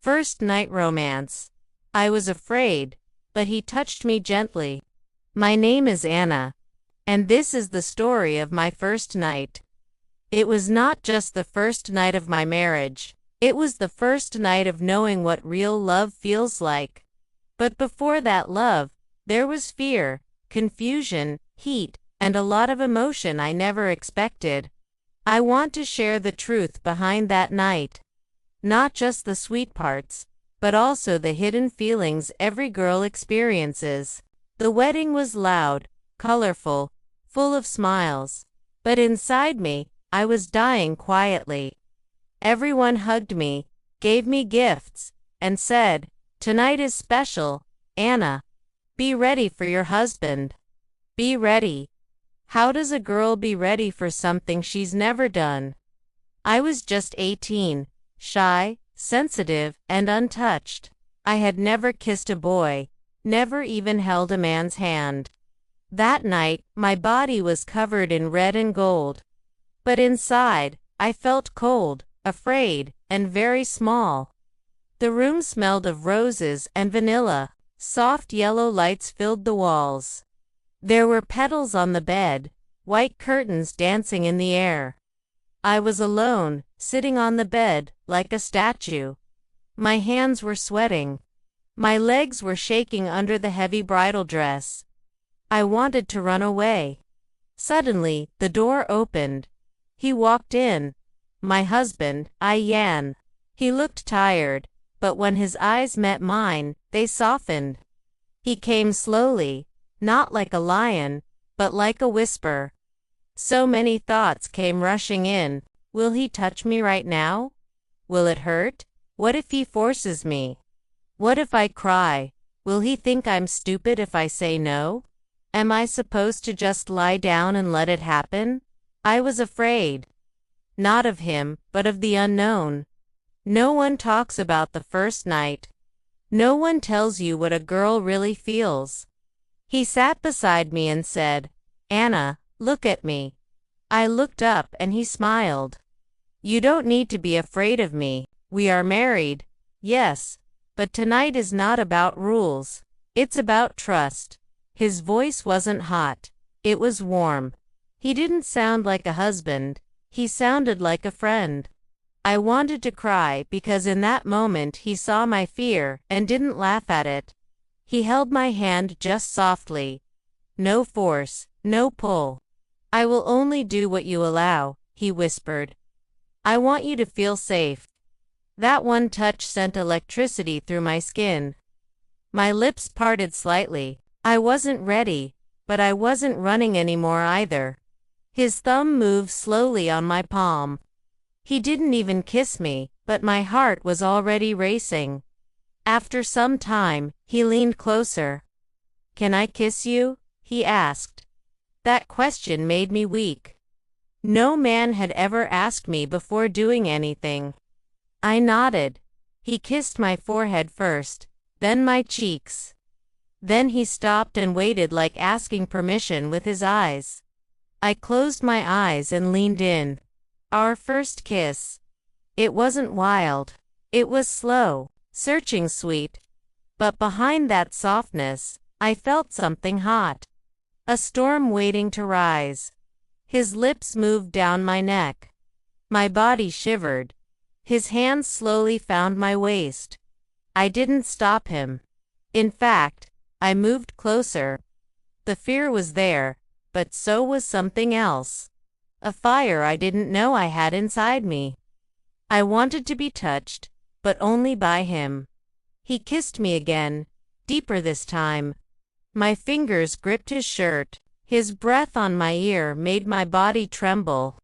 First night romance. I was afraid, but he touched me gently. My name is Anna, and this is the story of my first night. It was not just the first night of my marriage. It was the first night of knowing what real love feels like. But before that love, there was fear, confusion, heat, and a lot of emotion I never expected. I want to share the truth behind that night. Not just the sweet parts, but also the hidden feelings every girl experiences. The wedding was loud, colorful, full of smiles. But inside me, I was dying quietly. Everyone hugged me, gave me gifts, and said, "Tonight is special, Anna. Be ready for your husband. Be ready." How does a girl be ready for something she's never done? I was just 18, shy, sensitive, and untouched. I had never kissed a boy, never even held a man's hand. That night, my body was covered in red and gold. But inside, I felt cold, afraid, and very small. The room smelled of roses and vanilla. Soft yellow lights filled the walls. There were petals on the bed, white curtains dancing in the air. I was alone, sitting on the bed, like a statue. My hands were sweating. My legs were shaking under the heavy bridal dress. I wanted to run away. Suddenly, the door opened. He walked in. My husband, Ian. He looked tired, but when his eyes met mine, they softened. He came slowly, not like a lion, but like a whisper. So many thoughts came rushing in. Will he touch me right now? Will it hurt? What if he forces me? What if I cry? Will he think I'm stupid if I say no? Am I supposed to just lie down and let it happen? I was afraid. Not of him, but of the unknown. No one talks about the first night. No one tells you what a girl really feels. He sat beside me and said, "Anna, look at me." I looked up and he smiled. "You don't need to be afraid of me. We are married, yes, but tonight is not about rules. It's about trust." His voice wasn't hot. It was warm. He didn't sound like a husband. He sounded like a friend. I wanted to cry because in that moment he saw my fear and didn't laugh at it. He held my hand just softly. "No force, no pull. I will only do what you allow," he whispered. "I want you to feel safe." That one touch sent electricity through my skin. My lips parted slightly. I wasn't ready, but I wasn't running anymore either. His thumb moved slowly on my palm. He didn't even kiss me, but my heart was already racing. After some time, he leaned closer. "Can I kiss you?" he asked. That question made me weak. No man had ever asked me before doing anything. I nodded. He kissed my forehead first, then my cheeks. Then he stopped and waited, like asking permission with his eyes. I closed my eyes and leaned in. Our first kiss. It wasn't wild. It was slow, searching, sweet. But behind that softness, I felt something hot. A storm waiting to rise. His lips moved down my neck. My body shivered. His hands slowly found my waist. I didn't stop him. In fact, I moved closer. The fear was there, but so was something else. A fire I didn't know I had inside me. I wanted to be touched, but only by him. He kissed me again, deeper this time. My fingers gripped his shirt. His breath on my ear made my body tremble.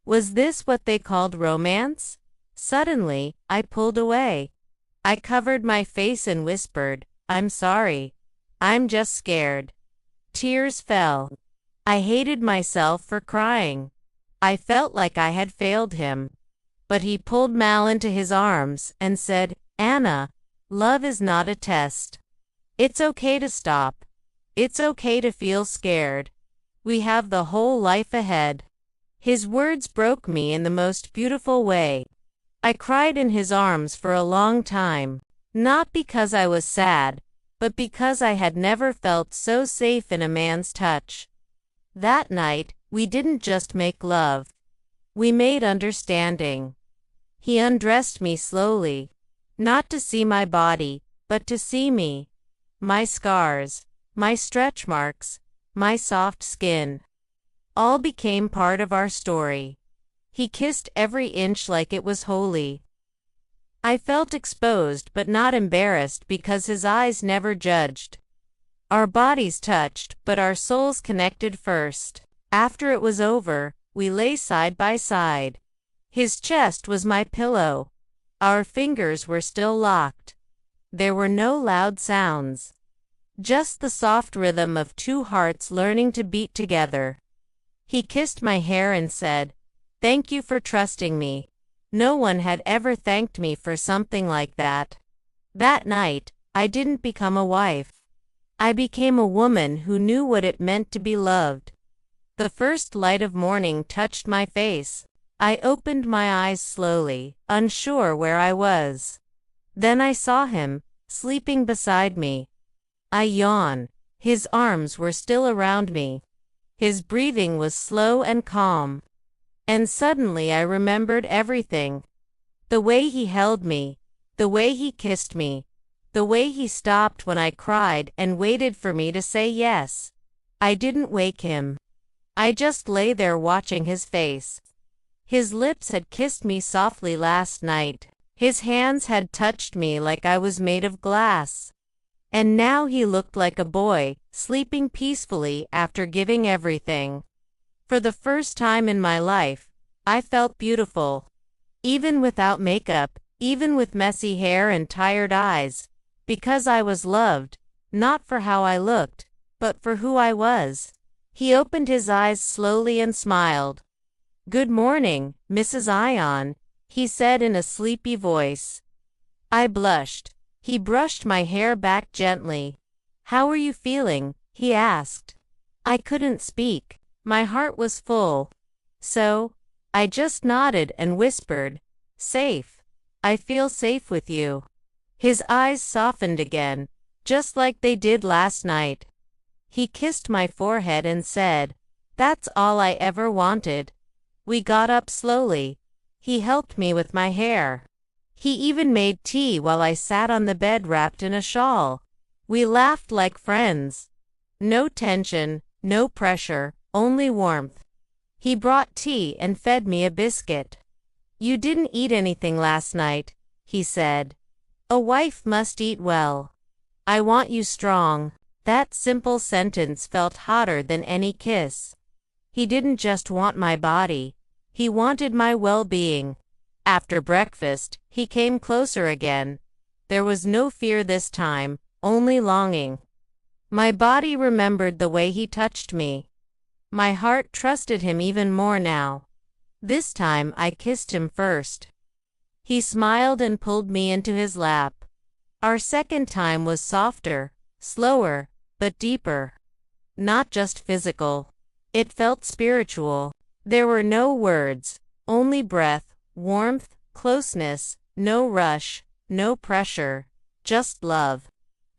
Was this what they called romance? Suddenly, I pulled away. I covered my face and whispered, "I'm sorry. I'm just scared." Tears fell. I hated myself for crying. I felt like I had failed him. But he pulled Mal into his arms and said, "Anna, love is not a test. It's okay to stop. It's okay to feel scared. We have the whole life ahead." His words broke me in the most beautiful way. I cried in his arms for a long time, not because I was sad, but because I had never felt so safe in a man's touch. That night, we didn't just make love. We made understanding. He undressed me slowly, not to see my body, but to see me, my scars, my stretch marks, my soft skin. All became part of our story. He kissed every inch like it was holy. I felt exposed but not embarrassed because his eyes never judged. Our bodies touched, but our souls connected first. After it was over, we lay side by side. His chest was my pillow. Our fingers were still locked. There were no loud sounds. Just the soft rhythm of two hearts learning to beat together. He kissed my hair and said, "Thank you for trusting me." No one had ever thanked me for something like that. That night, I didn't become a wife. I became a woman who knew what it meant to be loved. The first light of morning touched my face. I opened my eyes slowly, unsure where I was. Then I saw him, sleeping beside me. I yawned. His arms were still around me. His breathing was slow and calm. And suddenly I remembered everything. The way he held me, the way he kissed me, the way he stopped when I cried and waited for me to say yes. I didn't wake him. I just lay there watching his face. His lips had kissed me softly last night. His hands had touched me like I was made of glass. And now he looked like a boy, sleeping peacefully after giving everything. For the first time in my life, I felt beautiful. Even without makeup, even with messy hair and tired eyes. Because I was loved, not for how I looked, but for who I was. He opened his eyes slowly and smiled. "Good morning, Mrs. Ion," he said in a sleepy voice. I blushed. He brushed my hair back gently. "How are you feeling?" he asked. I couldn't speak. My heart was full. So, I just nodded and whispered, "Safe. I feel safe with you." His eyes softened again, just like they did last night. He kissed my forehead and said, "That's all I ever wanted." We got up slowly. He helped me with my hair. He even made tea while I sat on the bed wrapped in a shawl. We laughed like friends. No tension, no pressure, only warmth. He brought tea and fed me a biscuit. "You didn't eat anything last night," he said. "A wife must eat well. I want you strong." That simple sentence felt hotter than any kiss. He didn't just want my body. He wanted my well-being. After breakfast, he came closer again. There was no fear this time, only longing. My body remembered the way he touched me. My heart trusted him even more now. This time I kissed him first. He smiled and pulled me into his lap. Our second time was softer, slower, but deeper. Not just physical. It felt spiritual. There were no words, only breath, warmth, closeness, no rush, no pressure, just love.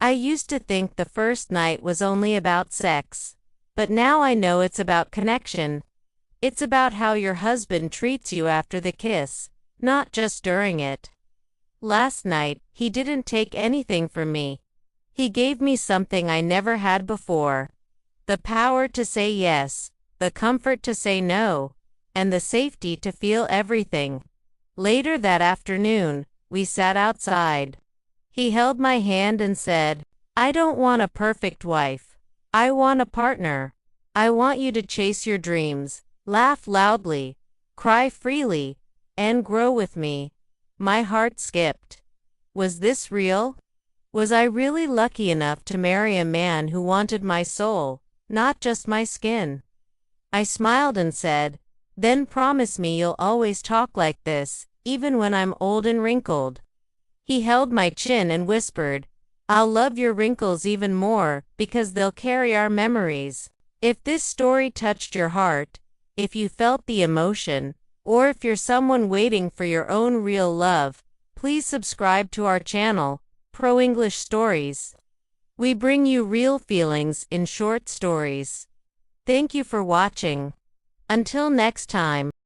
I used to think the first night was only about sex. But now I know it's about connection. It's about how your husband treats you after the kiss, not just during it. Last night, he didn't take anything from me. He gave me something I never had before. The power to say yes, the comfort to say no, and the safety to feel everything. Later that afternoon, we sat outside. He held my hand and said, "I don't want a perfect wife. I want a partner. I want you to chase your dreams, laugh loudly, cry freely, and grow with me." My heart skipped. Was this real? Was I really lucky enough to marry a man who wanted my soul, not just my skin? I smiled and said, "Then promise me you'll always talk like this, even when I'm old and wrinkled." He held my chin and whispered, "I'll love your wrinkles even more, because they'll carry our memories." If this story touched your heart, if you felt the emotion, Or if you're someone waiting for your own real love, please subscribe to our channel, Pro English Stories. We bring you real feelings in short stories. Thank you for watching. Until next time.